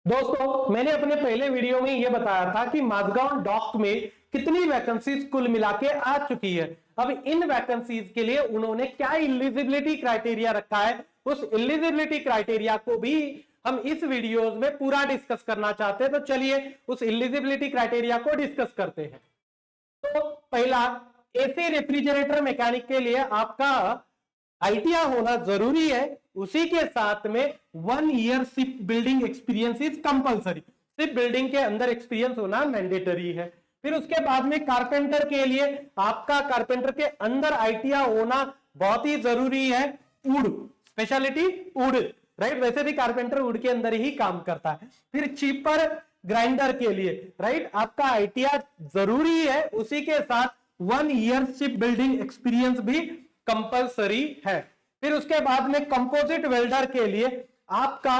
दोस्तों, मैंने अपने पहले वीडियो में यह बताया था कि माझगांव डॉक में कितनी वैकेंसीज कुल मिला के आ चुकी है। अब इन वैकेंसीज के लिए उन्होंने क्या एलिजिबिलिटी क्राइटेरिया रखा है, उस एलिजिबिलिटी क्राइटेरिया को भी हम इस वीडियोस में पूरा डिस्कस करना चाहते हैं। तो चलिए उस एलिजिबिलिटी क्राइटेरिया को डिस्कस करते हैं। तो पहला, एसी रेफ्रिजरेटर मैकेनिक के लिए आपका आईटीआई होना जरूरी है। उसी के साथ में 1 year ship building experience is compulsory. Ship building के अंदर एक्सपीरियंस होना मैंडेटरी है। फिर उसके बाद में कारपेंटर के लिए आपका कारपेंटर के अंदर आईटीआई होना बहुत ही जरूरी है। वुड स्पेशलिटी वुड, राइट, वैसे भी कारपेंटर वुड के अंदर ही काम करता है। फिर चीपर ग्राइंडर के लिए, राइट, आपका आईटीआई जरूरी है। उसी के साथ 1 ईयर शिप बिल्डिंग एक्सपीरियंस भी कंपलसरी है। फिर उसके बाद में कंपोजिट वेल्डर के लिए आपका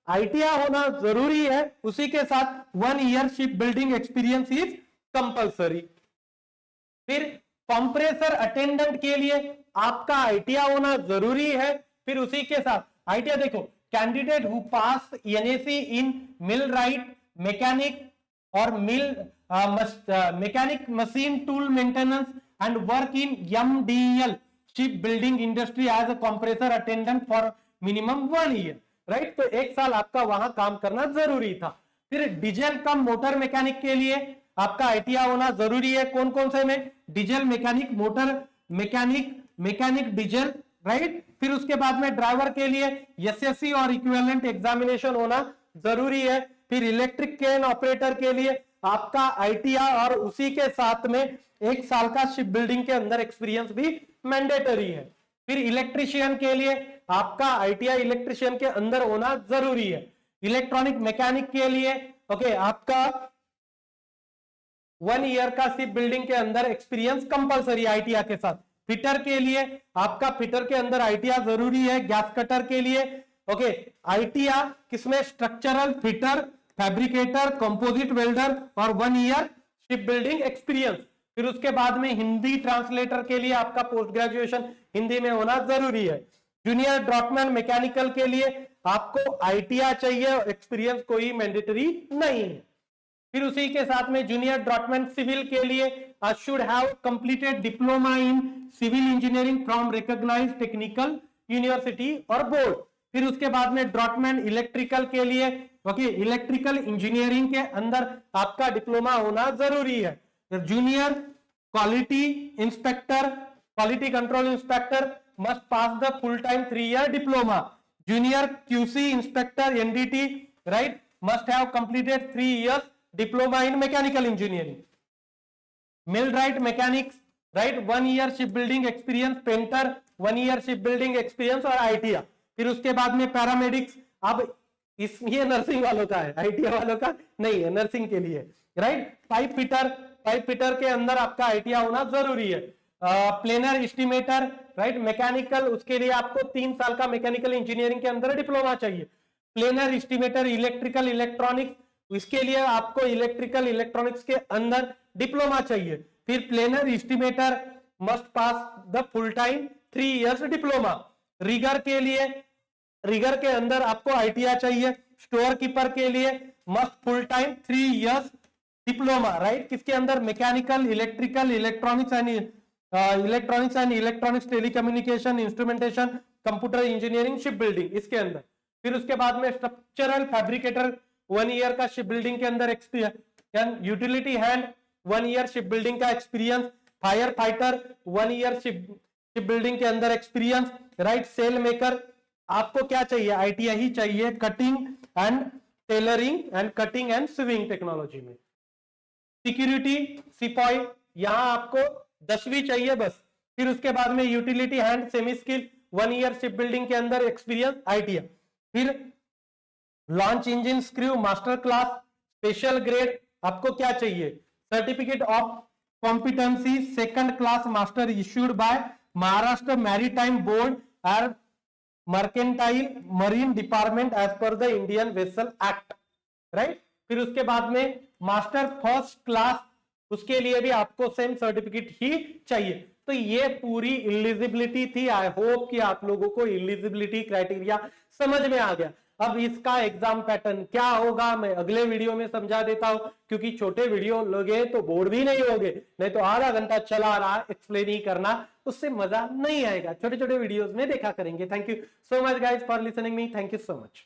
आईटीआई होना जरूरी है। उसी के साथ 1 year ship building experience is compulsory. फिर कंप्रेसर अटेंडेंट के लिए आपका आईटीआई होना जरूरी है। फिर उसी के साथ आईटीआई देखो, candidate who pass NAC in millwright mechanic और mechanic machine tool maintenance and work in MDL ship building industry as a compressor attendant for minimum 1 year, right. तो 1 साल आपका वहां काम करना जरूरी था। फिर डीजल कम मोटर मैकेनिक के लिए आपका आईटीआई होना जरूरी है। कौन कौन से में? Diesel mechanic, motor mechanic, mechanic diesel, right. फिर उसके बाद में ड्राइवर के लिए एसएससी और इक्विवेलेंट एग्जामिनेशन होना जरूरी है। फिर इलेक्ट्रिक केन ऑपरेटर के लिए आपका आईटीआई और उसी के साथ में 1 साल का शिप बिल्डिंग के अंदर एक्सपीरियंस भी मैंडेटरी है। फिर इलेक्ट्रीशियन के लिए आपका आईटीआई इलेक्ट्रीशियन के अंदर होना जरूरी है। इलेक्ट्रॉनिक मैकेनिक के लिए आपका 1 ईयर का शिप बिल्डिंग के अंदर एक्सपीरियंस कंपलसरी आईटीआई के साथ। फिटर के लिए आपका फिटर के अंदर आईटीआई जरूरी है। गैस कटर के लिए आईटीआई किसमें? Structural fitter, fabricator, composite welder और 1 ईयर शिप बिल्डिंग एक्सपीरियंस। फिर उसके बाद में हिंदी ट्रांसलेटर के लिए आपका पोस्ट ग्रेजुएशन हिंदी में होना जरूरी है। जूनियर ड्रॉपमैन मैकेनिकल के लिए आपको आईटीआई चाहिए, एक्सपीरियंस कोई मैंडेटरी नहीं है। फिर उसी के साथ में जूनियर ड्रॉपमैन सिविल के लिए should have completed diploma in civil engineering from recognised technical university और बोर्ड। फिर उसके बाद में ड्रॉपमैन इलेक्ट्रिकल के लिए इलेक्ट्रिकल इंजीनियरिंग के अंदर आपका डिप्लोमा होना जरूरी है। Junior quality inspector, quality control inspector must pass the full time 3 year diploma. Junior QC inspector NDT, right, must have completed 3 years diploma in mechanical engineering. Millwright mechanics, right, 1 year shipbuilding experience. Painter 1 year shipbuilding experience और ITI. फिर उसके बाद में paramedics, अब ये nursing वालों का है, आईटीआई वालों का नहीं है, नर्सिंग के लिए, right. Pipe fitter, pipe fitter के अंदर आपका आईटीआई होना जरूरी है। प्लेनर एस्टिमेटर, राइट, मैकेनिकल, उसके लिए आपको 3 साल का मैकेनिकल इंजीनियरिंग के अंदर डिप्लोमा चाहिए। प्लेनर एस्टिमेटर इलेक्ट्रिकल इलेक्ट्रॉनिक्स, इसके लिए आपको इलेक्ट्रिकल इलेक्ट्रॉनिक्स के अंदर डिप्लोमा चाहिए। फिर planner estimator must pass the full time 3 years diploma. Rigger के लिए, रिगर के अंदर आपको आईटीआई चाहिए। स्टोर कीपर के लिए must full time 3 years diploma, right, किसके अंदर? Mechanical, electrical, electronics and electronics, telecommunication, instrumentation, computer engineering, ship building, इसके अंदर। फिर उसके बाद में स्ट्रक्चरल फैब्रिकेटर 1 ईयर का शिप बिल्डिंग के अंदर experience. Utility hand 1 year ship building का experience. Fire fighter 1 year ship building के अंदर एक्सपीरियंस, राइट। सेल मेकर आपको क्या चाहिए? आईटीआई ही चाहिए। Cutting and tailoring and cutting and swimming technology में। सिक्योरिटी सिपाही, यहां आपको 10वीं चाहिए बस। फिर उसके बाद में utility hand, semi skill, 1 year ship building के अंदर एक्सपीरियंस, आईटीआई। फिर launch engine screw master class, special grade आपको क्या चाहिए? Certificate of competency 2nd class master issued by Maharashtra maritime board और mercantile marine department as per the Indian vessel act, right. फिर उसके बाद में मास्टर 1st क्लास, उसके लिए भी आपको सेम सर्टिफिकेट ही चाहिए। तो ये पूरी एलिजिबिलिटी थी। आई होप कि आप लोगों को एलिजिबिलिटी क्राइटेरिया समझ में आ गया। अब इसका एग्जाम पैटर्न क्या होगा मैं अगले वीडियो में समझा देता हूं, क्योंकि छोटे वीडियो लोगे तो बोर भी नहीं होगे, नहीं तो आधा घंटा चला रहा एक्सप्लेन ही करना, उससे मजा नहीं आएगा। छोटे छोटे वीडियोस में देखा करेंगे। Thank you so much guys for listening me, thank you so much.